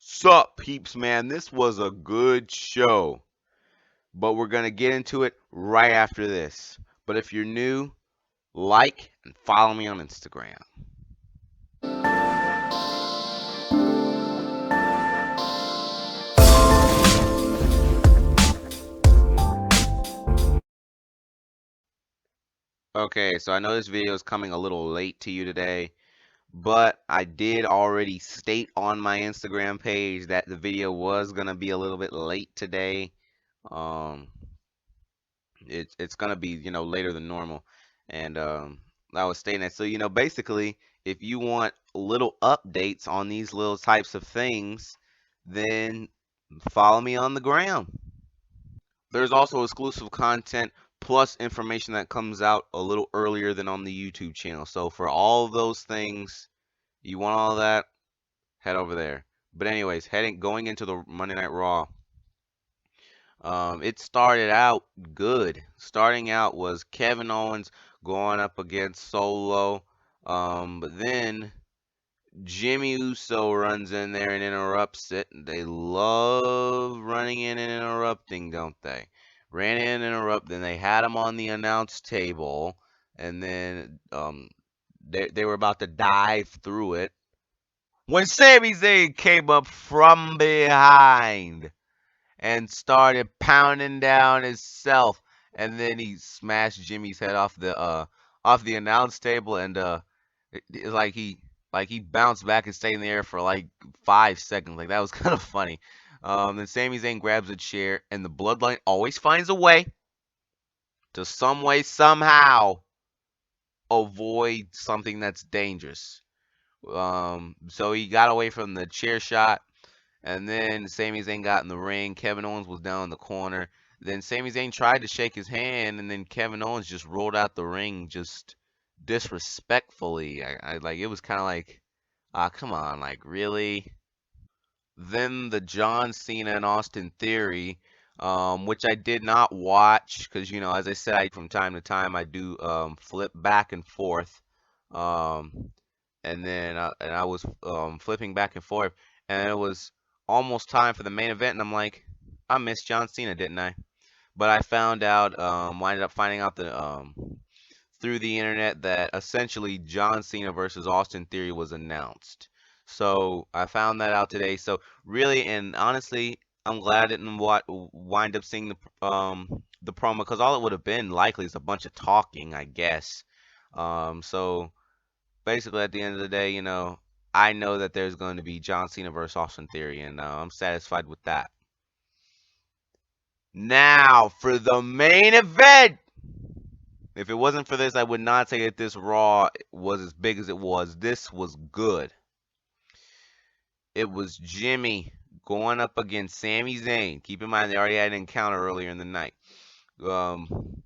Sup, peeps, man? This was a good show, but we're gonna get into it right after this. But if you're new, like and follow me on Instagram. Okay, so I know this video is coming a little late to you today, but I did already state on my Instagram page that the video was gonna be a little bit late today. Um, it's gonna be later than normal, and I was stating that. So basically, if you want little updates on these little types of things, then follow me on the gram. There's also exclusive content plus information that comes out a little earlier than on the YouTube channel. So for all of those things, you want all that, head over there. But anyways, heading going into the Monday Night Raw. It started out good. Starting out was Kevin Owens going up against Solo. But then Jimmy Uso runs in there and interrupts it. They love running in and interrupting, don't they? Ran in and interrupt. Then they had him on the announce table, and then they were about to dive through it when Sami Zayn came up from behind and started pounding down himself, and then he smashed Jimmy's head off the announce table, and it's like he bounced back and stayed in the air for like 5 seconds. Like that was kind of funny. Then Sami Zayn grabs a chair, and the Bloodline always finds a way to some way somehow avoid something that's dangerous. So he got away from the chair shot. And then Sami Zayn got in the ring. Kevin Owens was down in the corner. Then Sami Zayn tried to shake his hand, and then Kevin Owens just rolled out the ring just disrespectfully. I like it was kind of like, ah, come on, like really. Then the John Cena and Austin Theory, which I did not watch because as I said, I from time to time I do flip back and forth. Um, and I was flipping back and forth, and it was almost time for the main event, and I'm like, I missed John Cena, didn't I? But I found out, winded up finding out that through the internet that essentially John Cena versus Austin Theory was announced. So I found that out today. So really and honestly, I'm glad I didn't wind up seeing the promo because all it would have been likely is a bunch of talking, I guess. So basically at the end of the day, I know that there's going to be John Cena versus Austin Theory, and I'm satisfied with that. Now for the main event. If it wasn't for this, I would not say that this Raw was as big as it was. This was good. It was Jimmy going up against Sami Zayn. Keep in mind they already had an encounter earlier in the night. Um,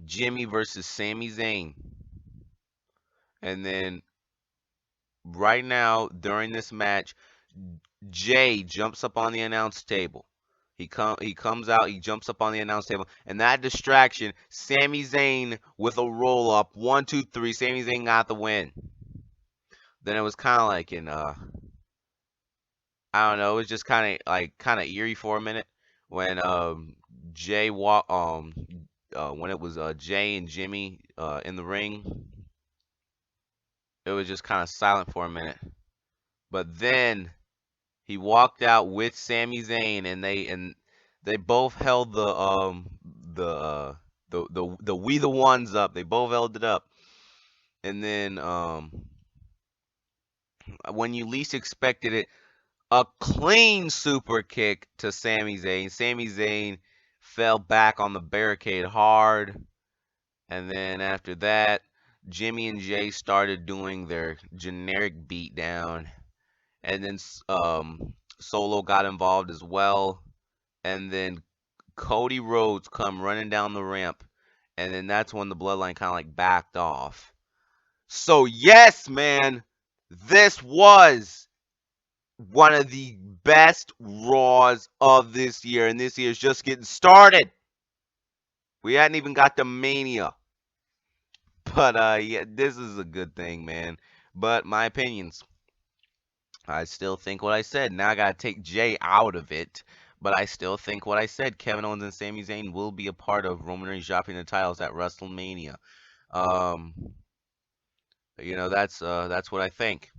Jimmy versus Sami Zayn, and then right now during this match, Jay jumps up on the announce table. He comes out, he jumps up on the announce table, and that distraction, Sami Zayn with a roll up, 1, 2, 3, Sami Zayn got the win. Then it was kind of like I don't know, it was just kind of eerie for a minute when Jay walk when it was Jay and Jimmy in the ring. It was just kind of silent for a minute, but then he walked out with Sami Zayn, and they both held the We the Ones up. They both held it up. And then when you least expected it, a clean super kick to Sami Zayn. Sami Zayn fell back on the barricade hard. And then after that, Jimmy and Jay started doing their generic beatdown. And then Solo got involved as well. And then Cody Rhodes come running down the ramp, and then that's when the bloodline kind of like backed off. So yes, man, this was one of the best Raws of this year, and this year's just getting started. We hadn't even got to Mania, but yeah, this is a good thing, man. But my opinions. I still think what I said. Now I gotta take Jay out of it, but I still think what I said. Kevin Owens and Sami Zayn will be a part of Roman Reigns dropping the titles at WrestleMania. Um, that's what I think.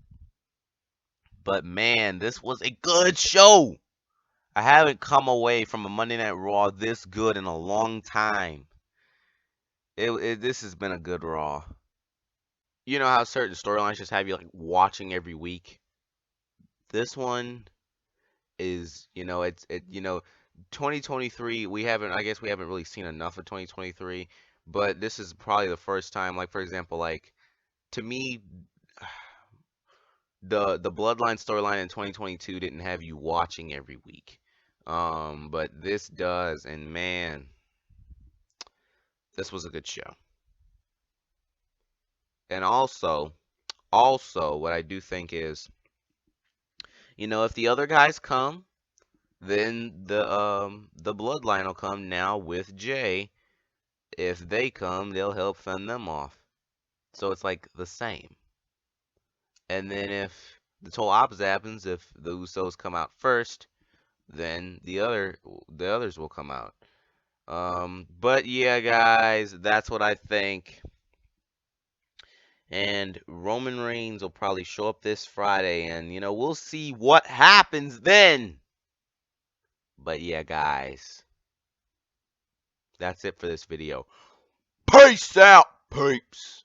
But man, this was a good show. I haven't come away from a Monday Night Raw this good in a long time. This has been a good Raw. You know how certain storylines just have you like watching every week. This one is, 2023, I guess we haven't really seen enough of 2023, but this is probably the first time, like, for example, like, to me, the Bloodline storyline in 2022 didn't have you watching every week. But this does, and man, this was a good show. And also, what I do think is, if the other guys come, then the Bloodline will come now with Jay. If they come, they'll help fend them off. So it's like the same. And then if the total opposite happens, if the Usos come out first, then the others will come out. But yeah, guys, that's what I think. And Roman Reigns will probably show up this Friday, and we'll see what happens then. But yeah, guys, that's it for this video. Peace out, peeps.